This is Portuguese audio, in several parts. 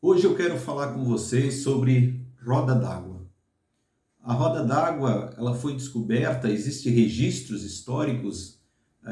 Hoje eu quero falar com vocês sobre roda d'água. A roda d'água, ela foi descoberta, existem registros históricos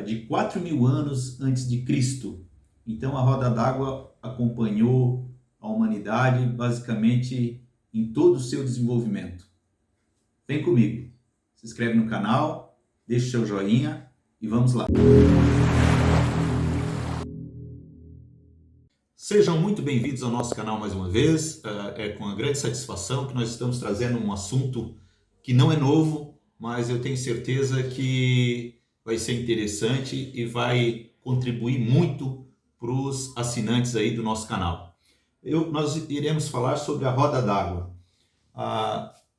de 4.000 anos antes de Cristo. Então a roda d'água acompanhou a humanidade basicamente em todo o seu desenvolvimento. Vem comigo, se inscreve no canal, deixa o seu joinha e vamos lá. Sejam muito bem-vindos ao nosso canal mais uma vez. É com uma grande satisfação que nós estamos trazendo um assunto que não é novo, mas eu tenho certeza que vai ser interessante e vai contribuir muito para os assinantes aí do nosso canal. Nós iremos falar sobre a roda d'água.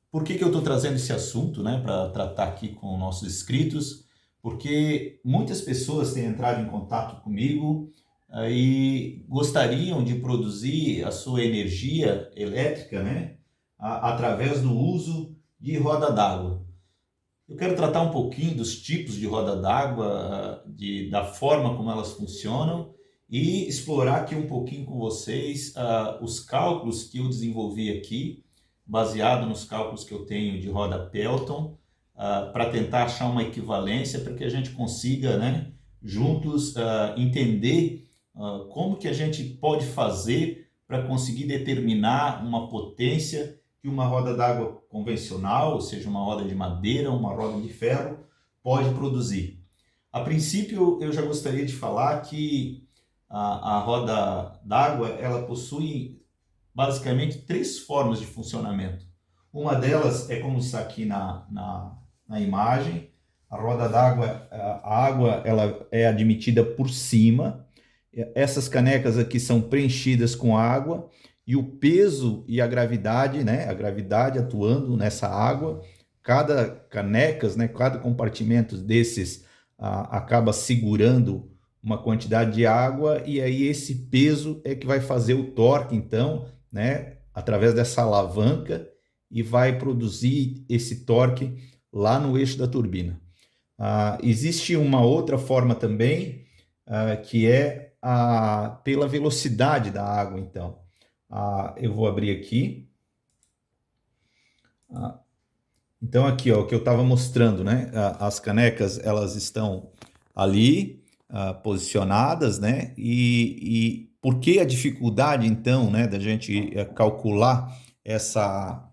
Por que eu estou trazendo esse assunto, né, para tratar aqui com nossos inscritos? Porque muitas pessoas têm entrado em contato comigo e gostariam de produzir a sua energia elétrica, né, através do uso de roda d'água. Eu quero tratar um pouquinho dos tipos de roda d'água, da forma como elas funcionam e explorar aqui um pouquinho com vocês os cálculos que eu desenvolvi aqui, baseado nos cálculos que eu tenho de roda Pelton, para tentar achar uma equivalência para que a gente consiga, né, juntos entender como que a gente pode fazer para conseguir determinar uma potência que uma roda d'água convencional, ou seja, uma roda de madeira, uma roda de ferro, pode produzir. A princípio, eu já gostaria de falar que a roda d'água ela possui basicamente três formas de funcionamento. Uma delas é como está aqui na imagem. A roda d'água, a água ela é admitida por cima. Essas canecas aqui são preenchidas com água e o peso e a gravidade, né? A gravidade atuando nessa água. Cada canecas, né? Cada compartimento desses acaba segurando uma quantidade de água e aí esse peso é que vai fazer o torque, então, né? Através dessa alavanca e vai produzir esse torque lá no eixo da turbina. Existe uma outra forma também, que é pela velocidade da água, então. Eu vou abrir aqui. Então aqui, ó, o que eu estava mostrando, né? As canecas, elas estão ali, posicionadas, né? E por que a dificuldade, então, né, da gente calcular essa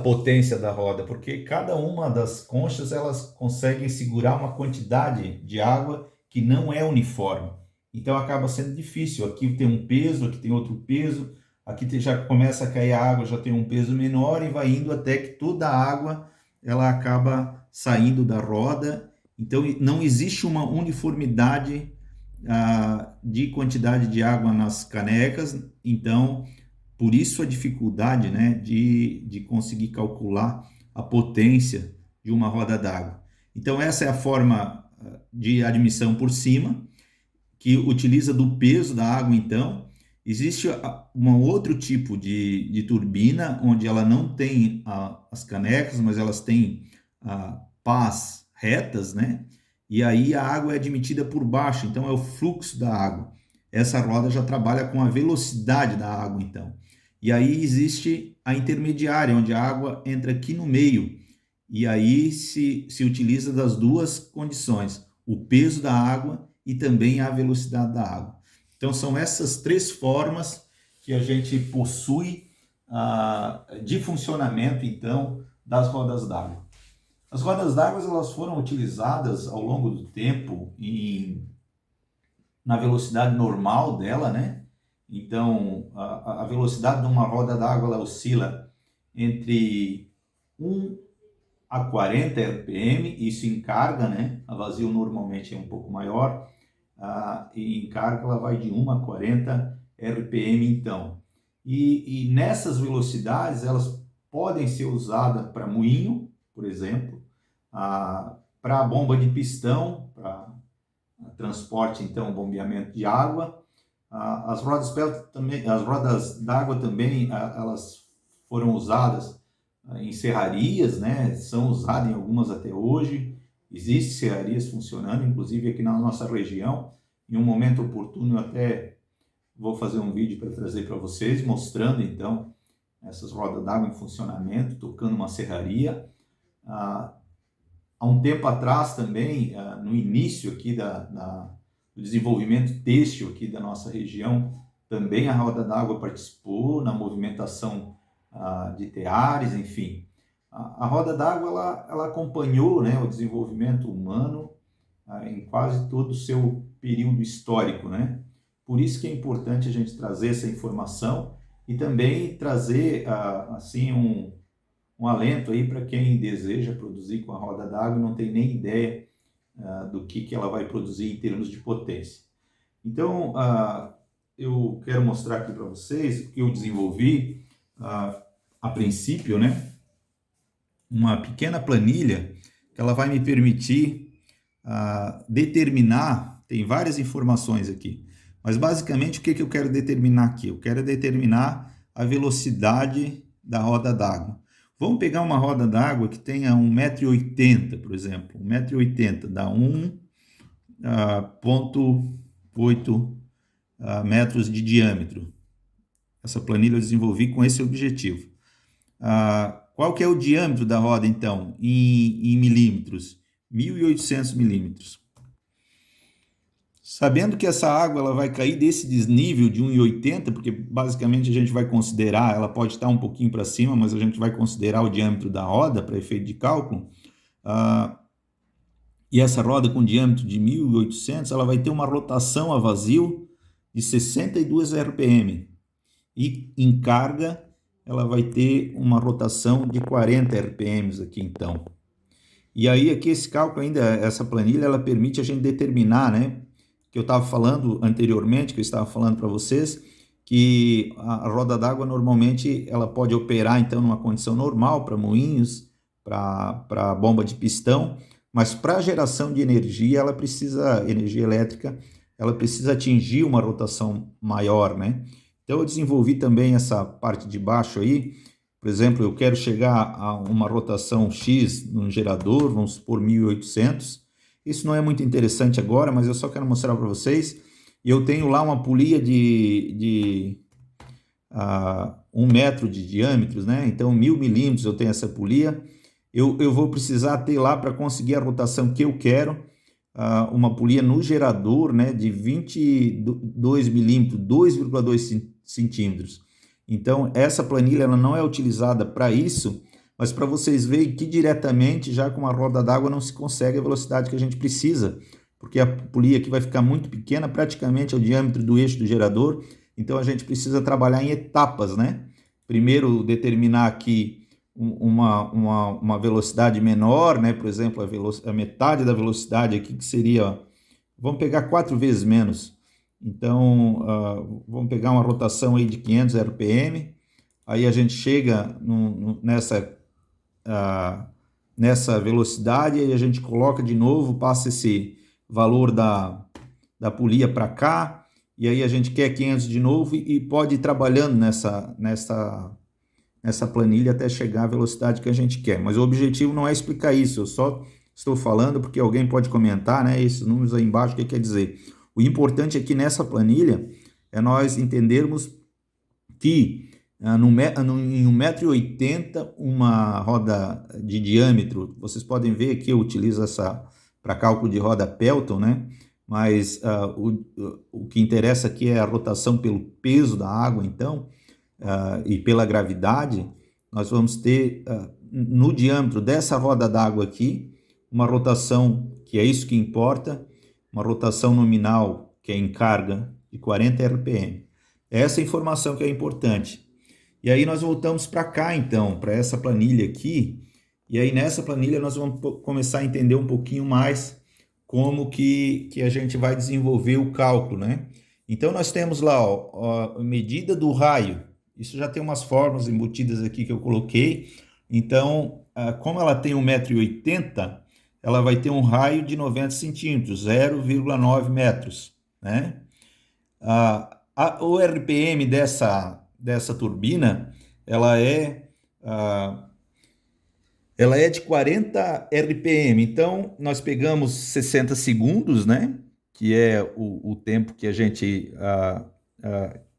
potência da roda? Porque cada uma das conchas, elas conseguem segurar uma quantidade de água que não é uniforme. Então acaba sendo difícil. Aqui tem um peso, aqui tem outro peso, aqui já começa a cair a água, já tem um peso menor e vai indo até que toda a água ela acaba saindo da roda. Então não existe uma uniformidade de quantidade de água nas canecas. Então por isso a dificuldade, né, de conseguir calcular a potência de uma roda d'água. Então essa é a forma de admissão por cima, que utiliza do peso da água. Então existe um outro tipo de turbina, onde ela não tem as canecas, mas elas têm pás retas, né? E aí a água é admitida por baixo, então é o fluxo da água. Essa roda já trabalha com a velocidade da água, então. E aí existe a intermediária, onde a água entra aqui no meio. E aí se utiliza das duas condições, o peso da água e também a velocidade da água. Então são essas três formas que a gente possui de funcionamento, então, das rodas d'água. As rodas d'água elas foram utilizadas ao longo do tempo na velocidade normal dela, né? Então, a velocidade de uma roda d'água oscila entre 1 a 40 RPM, isso em carga, né? A vazio normalmente é um pouco maior, e em carga ela vai de 1 a 40 RPM, então. E nessas velocidades, elas podem ser usadas para moinho, por exemplo, para bomba de pistão, para transporte, então, bombeamento de água. As rodas d'água também, elas foram usadas em serrarias, né? São usadas em algumas até hoje. Existem serrarias funcionando, inclusive aqui na nossa região. Em um momento oportuno, eu até vou fazer um vídeo para trazer para vocês, mostrando então essas rodas d'água em funcionamento, tocando uma serraria. Há um tempo atrás também, no início aqui do desenvolvimento têxtil aqui da nossa região, também a roda d'água participou na movimentação de teares, enfim. A roda d'água ela acompanhou, né, o desenvolvimento humano em quase todo o seu período histórico, né? Por isso que é importante a gente trazer essa informação e também trazer assim um alento aí para quem deseja produzir com a roda d'água e não tem nem ideia do que ela vai produzir em termos de potência. Então, eu quero mostrar aqui para vocês o que eu desenvolvi a princípio, né? Uma pequena planilha que ela vai me permitir determinar, tem várias informações aqui, mas basicamente o que eu quero determinar aqui? Eu quero determinar a velocidade da roda d'água. Vamos pegar uma roda d'água que tenha 1,80 m, por exemplo. 1,80 m dá 1,8 metros de diâmetro. Essa planilha eu desenvolvi com esse objetivo. Qual que é o diâmetro da roda, então, em milímetros? 1.800 milímetros. Sabendo que essa água ela vai cair desse desnível de 1,80, porque basicamente a gente vai considerar, ela pode estar um pouquinho para cima, mas a gente vai considerar o diâmetro da roda para efeito de cálculo. E essa roda com diâmetro de 1.800, ela vai ter uma rotação a vazio de 62 RPM. E em carga, ela vai ter uma rotação de 40 RPM aqui, então. E aí, aqui esse cálculo ainda, essa planilha, ela permite a gente determinar, né? Que eu estava falando anteriormente, que eu estava falando para vocês, que a roda d'água normalmente ela pode operar então numa condição normal para moinhos, para bomba de pistão, mas para geração de energia, ela precisa, energia elétrica, ela precisa atingir uma rotação maior, né? Então eu desenvolvi também essa parte de baixo aí, por exemplo, eu quero chegar a uma rotação X no gerador, vamos supor 1.800. Isso não é muito interessante agora, mas eu só quero mostrar para vocês. E eu tenho lá uma polia de 1 metro de diâmetros, né? Então 1.000 milímetros eu tenho essa polia. Eu vou precisar ter lá para conseguir a rotação que eu quero, uma polia no gerador, né, de 22 milímetros, 2,2 centímetros. Então essa planilha ela não é utilizada para isso, mas para vocês verem que diretamente, já com a roda d'água, não se consegue a velocidade que a gente precisa, porque a polia aqui vai ficar muito pequena, praticamente é o diâmetro do eixo do gerador, então a gente precisa trabalhar em etapas, né? Primeiro determinar aqui uma velocidade menor, né? Por exemplo, a metade da velocidade aqui, que seria, vamos pegar 4 vezes menos. Então, vamos pegar uma rotação aí de 500 RPM, aí a gente chega nessa velocidade, aí a gente coloca de novo, passa esse valor da polia para cá, e aí a gente quer 500 de novo e pode ir trabalhando nessa planilha até chegar à velocidade que a gente quer. Mas o objetivo não é explicar isso, eu só estou falando porque alguém pode comentar, né, esses números aí embaixo, o que quer dizer. O importante aqui nessa planilha é nós entendermos que em 1,80 m, uma roda de diâmetro, vocês podem ver que eu utilizo essa para cálculo de roda Pelton, né? Mas o que interessa aqui é a rotação pelo peso da água, então, e pela gravidade, nós vamos ter no diâmetro dessa roda d'água aqui, uma rotação, que é isso que importa, uma rotação nominal, que é em carga, de 40 RPM. Essa informação que é importante. E aí nós voltamos para cá, então, para essa planilha aqui, e aí nessa planilha nós vamos começar a entender um pouquinho mais como que a gente vai desenvolver o cálculo, né? Então nós temos lá, ó, a medida do raio, isso já tem umas fórmulas embutidas aqui que eu coloquei, então, como ela tem 1,80 m, ela vai ter um raio de 90 centímetros, 0,9 metros, né? O RPM dessa turbina, ela é de 40 RPM, então nós pegamos 60 segundos, né? Que é o tempo que a gente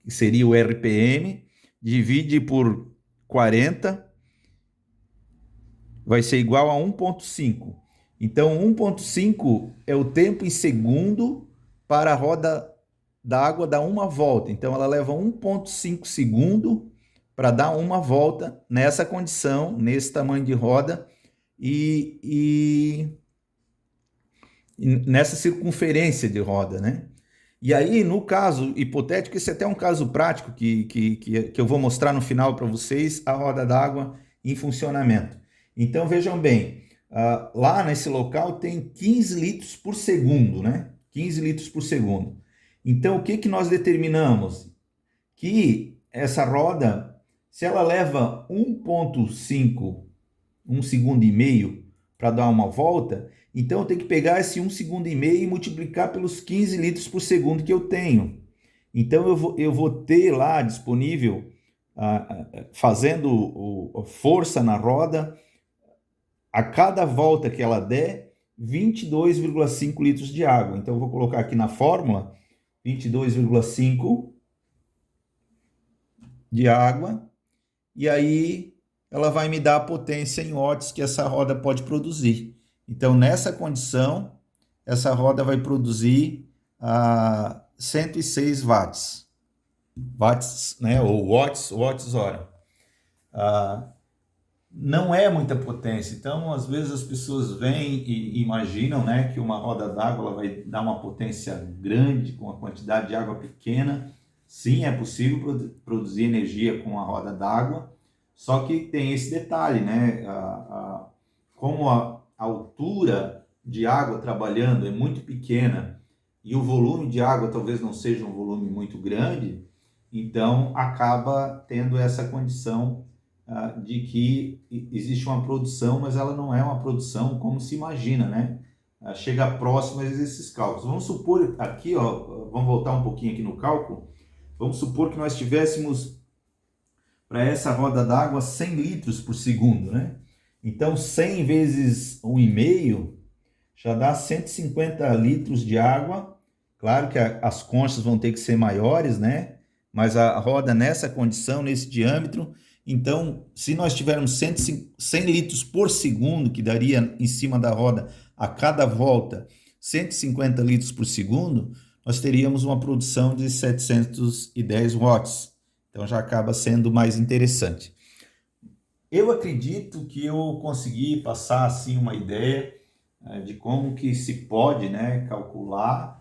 que seria o RPM, divide por 40, vai ser igual a 1,5. Então, 1,5 é o tempo em segundo para a roda d'água dar uma volta. Então, ela leva 1,5 segundo para dar uma volta nessa condição, nesse tamanho de roda e nessa circunferência de roda, né? E aí, no caso hipotético, esse é até um caso prático que eu vou mostrar no final para vocês, a roda d'água em funcionamento. Então, vejam bem, lá nesse local tem 15 litros por segundo, né? 15 litros por segundo. Então, o que nós determinamos? Que essa roda, se ela leva 1,5, 1 segundo e meio para dar uma volta, então eu tenho que pegar esse 1 segundo e meio e multiplicar pelos 15 litros por segundo que eu tenho. Então eu vou ter lá disponível, fazendo força na roda, a cada volta que ela der, 22,5 litros de água. Então eu vou colocar aqui na fórmula 22,5 de água, e aí ela vai me dar a potência em watts que essa roda pode produzir. Então, nessa condição, essa roda vai produzir 106 watts. Watts, né? Ou watts hora. Não é muita potência. Então, às vezes as pessoas vêm e imaginam, né, que uma roda d'água ela vai dar uma potência grande com uma quantidade de água pequena. Sim, é possível produzir energia com a roda d'água, só que tem esse detalhe, né? Como a altura de água trabalhando é muito pequena e o volume de água talvez não seja um volume muito grande, então acaba tendo essa condição de que existe uma produção, mas ela não é uma produção como se imagina, né? Chega próximo a esses cálculos. Vamos supor aqui, ó, vamos voltar um pouquinho aqui no cálculo, vamos supor que nós tivéssemos para essa roda d'água 100 litros por segundo, né? Então 100 vezes 1,5 já dá 150 litros de água. Claro que as conchas vão ter que ser maiores, né? Mas a roda nessa condição, nesse diâmetro, então se nós tivermos 100 litros por segundo, que daria em cima da roda a cada volta 150 litros por segundo, nós teríamos uma produção de 710 watts. Então já acaba sendo mais interessante. Eu acredito que eu consegui passar assim uma ideia de como que se pode, né, calcular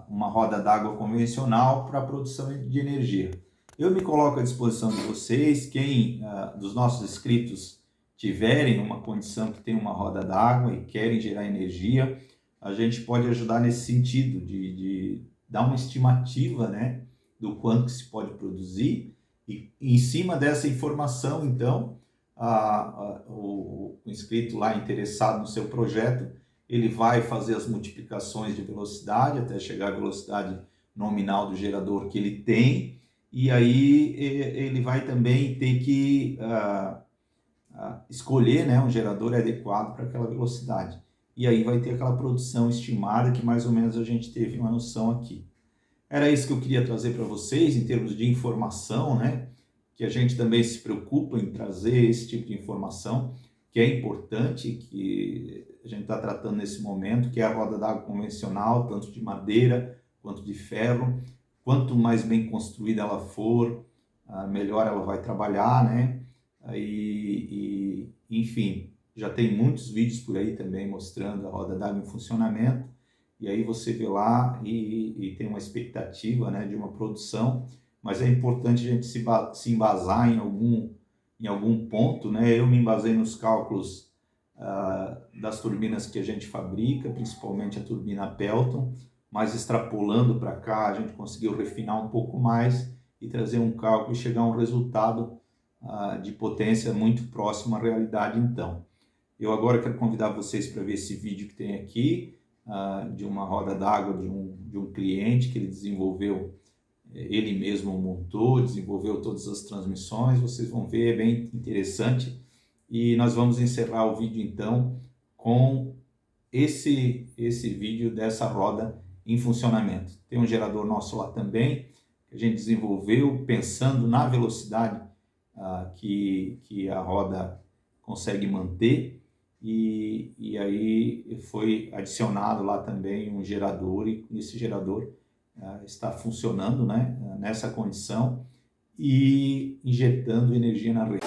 uma roda d'água convencional para a produção de energia. Eu me coloco à disposição de vocês, quem dos nossos inscritos tiverem uma condição que tem uma roda d'água e querem gerar energia, a gente pode ajudar nesse sentido de dar uma estimativa, né, do quanto que se pode produzir, e em cima dessa informação, então, o inscrito lá interessado no seu projeto, ele vai fazer as multiplicações de velocidade até chegar à velocidade nominal do gerador que ele tem, e aí ele vai também ter que escolher, né, um gerador adequado para aquela velocidade. E aí vai ter aquela produção estimada que mais ou menos a gente teve uma noção aqui. Era isso que eu queria trazer para vocês em termos de informação, né? Que a gente também se preocupa em trazer esse tipo de informação, que é importante, que a gente está tratando nesse momento, que é a roda d'água convencional, tanto de madeira quanto de ferro. Quanto mais bem construída ela for, melhor ela vai trabalhar, né? Enfim, já tem muitos vídeos por aí também mostrando a roda d'água em funcionamento, e aí você vê lá e tem uma expectativa, né, de uma produção, mas é importante a gente se embasar em algum ponto, né? Eu me embasei nos cálculos das turbinas que a gente fabrica, principalmente a turbina Pelton, mas extrapolando para cá a gente conseguiu refinar um pouco mais e trazer um cálculo e chegar a um resultado de potência muito próximo à realidade. Então, eu agora quero convidar vocês para ver esse vídeo que tem aqui, de uma roda d'água de um cliente que ele desenvolveu, ele mesmo montou, desenvolveu todas as transmissões. Vocês vão ver, é bem interessante. E nós vamos encerrar o vídeo então com esse vídeo dessa roda em funcionamento. Tem um gerador nosso lá também, que a gente desenvolveu pensando na velocidade que a roda consegue manter, e aí foi adicionado lá também um gerador, e esse gerador está funcionando, né, nessa condição e injetando energia na rede.